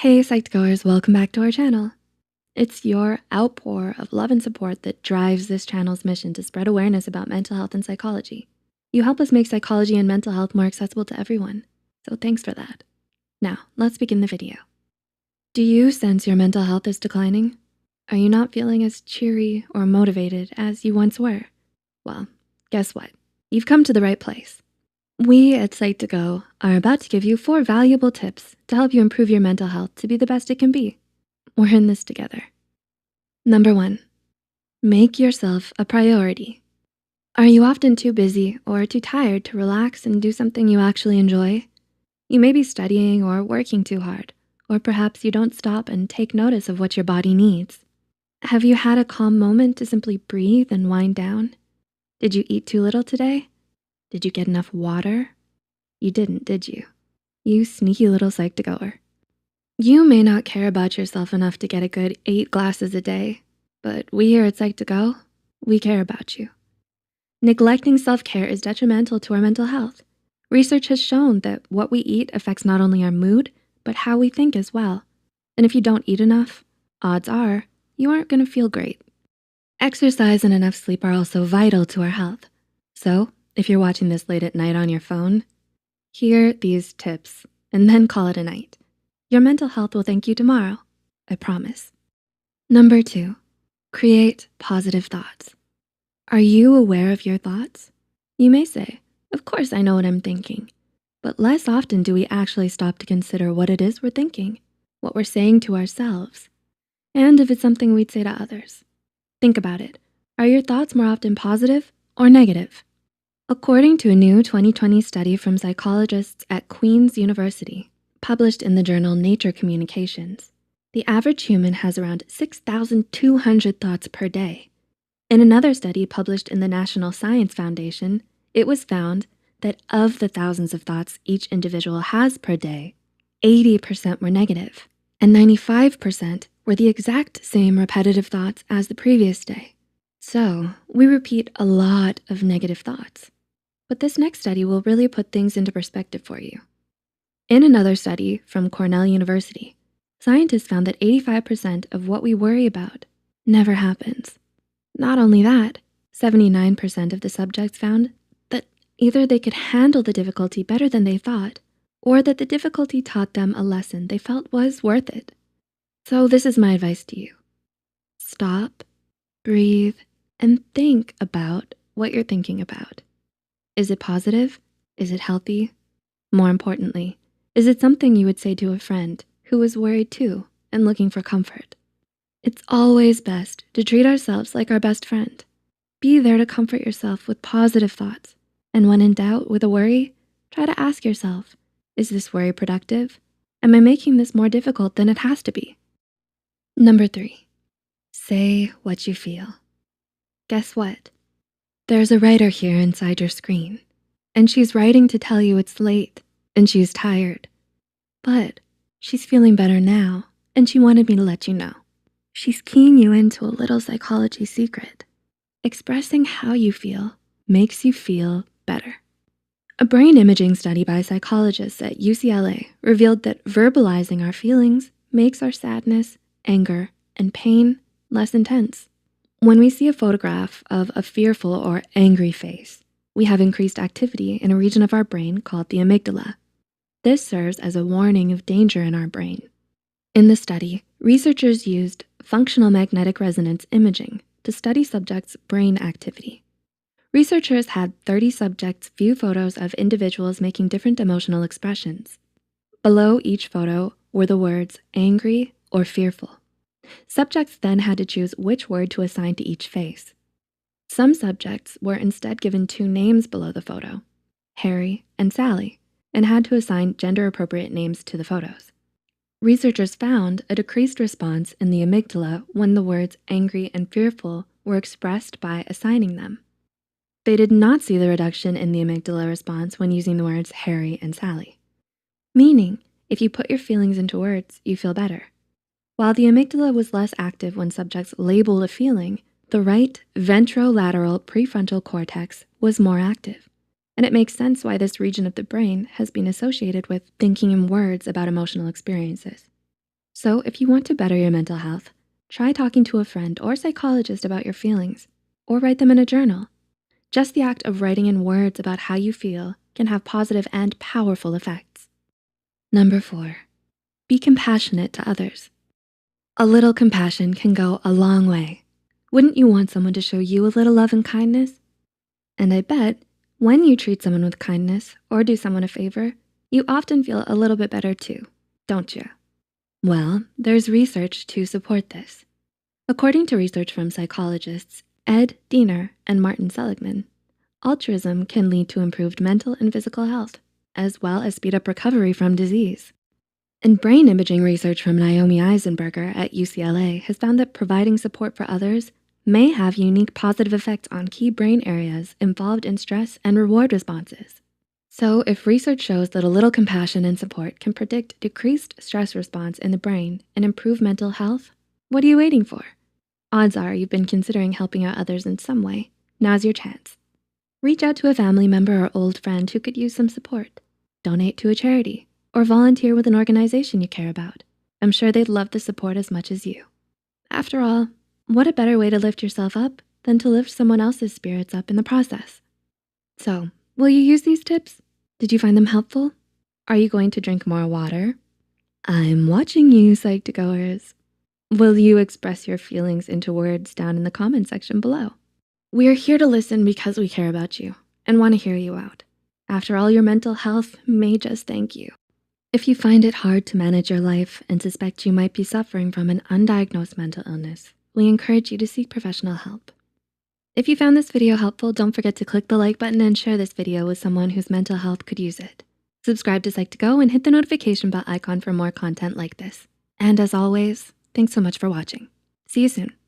Hey Psych2Goers, welcome back to our channel. It's your outpour of love and support that drives this channel's mission to spread awareness about mental health and psychology. You help us make psychology and mental health more accessible to everyone, so thanks for that. Now, let's begin the video. Do you sense your mental health is declining? Are you not feeling as cheery or motivated as you once were? Well, guess what? You've come to the right place. We at Psych2Go are about to give you 4 valuable tips to help you improve your mental health to be the best it can be. We're in this together. Number 1, make yourself a priority. Are you often too busy or too tired to relax and do something you actually enjoy? You may be studying or working too hard, or perhaps you don't stop and take notice of what your body needs. Have you had a calm moment to simply breathe and wind down? Did you eat too little today? Did you get enough water? You didn't, did you? You sneaky little Psych2Goer. You may not care about yourself enough to get a good 8 glasses a day, but we here at Psych2Go, we care about you. Neglecting self-care is detrimental to our mental health. Research has shown that what we eat affects not only our mood, but how we think as well. And if you don't eat enough, odds are you aren't gonna feel great. Exercise and enough sleep are also vital to our health. So if you're watching this late at night on your phone, hear these tips and then call it a night. Your mental health will thank you tomorrow, I promise. Number 2, create positive thoughts. Are you aware of your thoughts? You may say, of course I know what I'm thinking, but less often do we actually stop to consider what it is we're thinking, what we're saying to ourselves, and if it's something we'd say to others. Think about it. Are your thoughts more often positive or negative? According to a new 2020 study from psychologists at Queen's University, published in the journal Nature Communications, the average human has around 6,200 thoughts per day. In another study published in the National Science Foundation, it was found that of the thousands of thoughts each individual has per day, 80% were negative, and 95% were the exact same repetitive thoughts as the previous day. So we repeat a lot of negative thoughts. But this next study will really put things into perspective for you. In another study from Cornell University, scientists found that 85% of what we worry about never happens. Not only that, 79% of the subjects found that either they could handle the difficulty better than they thought, or that the difficulty taught them a lesson they felt was worth it. So this is my advice to you. Stop, breathe, and think about what you're thinking about. Is it positive? Is it healthy? More importantly, is it something you would say to a friend who is worried too and looking for comfort? It's always best to treat ourselves like our best friend. Be there to comfort yourself with positive thoughts. And when in doubt with a worry, try to ask yourself, is this worry productive? Am I making this more difficult than it has to be? Number 3, say what you feel. Guess what? There's a writer here inside your screen, and she's writing to tell you it's late and she's tired. But she's feeling better now, and she wanted me to let you know. She's keying you into a little psychology secret. Expressing how you feel makes you feel better. A brain imaging study by psychologists at UCLA revealed that verbalizing our feelings makes our sadness, anger, and pain less intense. When we see a photograph of a fearful or angry face, we have increased activity in a region of our brain called the amygdala. This serves as a warning of danger in our brain. In the study, researchers used functional magnetic resonance imaging to study subjects' brain activity. Researchers had 30 subjects view photos of individuals making different emotional expressions. Below each photo were the words angry or fearful. Subjects then had to choose which word to assign to each face. Some subjects were instead given 2 names below the photo, Harry and Sally, and had to assign gender-appropriate names to the photos. Researchers found a decreased response in the amygdala when the words angry and fearful were expressed by assigning them. They did not see the reduction in the amygdala response when using the words Harry and Sally, meaning if you put your feelings into words, you feel better. While the amygdala was less active when subjects labeled a feeling, the right ventrolateral prefrontal cortex was more active. And it makes sense why this region of the brain has been associated with thinking in words about emotional experiences. So if you want to better your mental health, try talking to a friend or psychologist about your feelings, or write them in a journal. Just the act of writing in words about how you feel can have positive and powerful effects. Number 4, be compassionate to others. A little compassion can go a long way. Wouldn't you want someone to show you a little love and kindness? And I bet when you treat someone with kindness or do someone a favor, you often feel a little bit better too, don't you? Well, there's research to support this. According to research from psychologists Ed Diener and Martin Seligman, altruism can lead to improved mental and physical health, as well as speed up recovery from disease. And brain imaging research from Naomi Eisenberger at UCLA has found that providing support for others may have unique positive effects on key brain areas involved in stress and reward responses. So if research shows that a little compassion and support can predict decreased stress response in the brain and improve mental health, what are you waiting for? Odds are you've been considering helping out others in some way. Now's your chance. Reach out to a family member or old friend who could use some support. Donate to a charity or volunteer with an organization you care about. I'm sure they'd love the support as much as you. After all, what a better way to lift yourself up than to lift someone else's spirits up in the process. So, will you use these tips? Did you find them helpful? Are you going to drink more water? I'm watching you, Psych2Goers. Will you express your feelings into words down in the comment section below? We're here to listen because we care about you and want to hear you out. After all, your mental health may just thank you. If you find it hard to manage your life and suspect you might be suffering from an undiagnosed mental illness, we encourage you to seek professional help. If you found this video helpful, don't forget to click the like button and share this video with someone whose mental health could use it. Subscribe to Psych2Go and hit the notification bell icon for more content like this. And as always, thanks so much for watching. See you soon.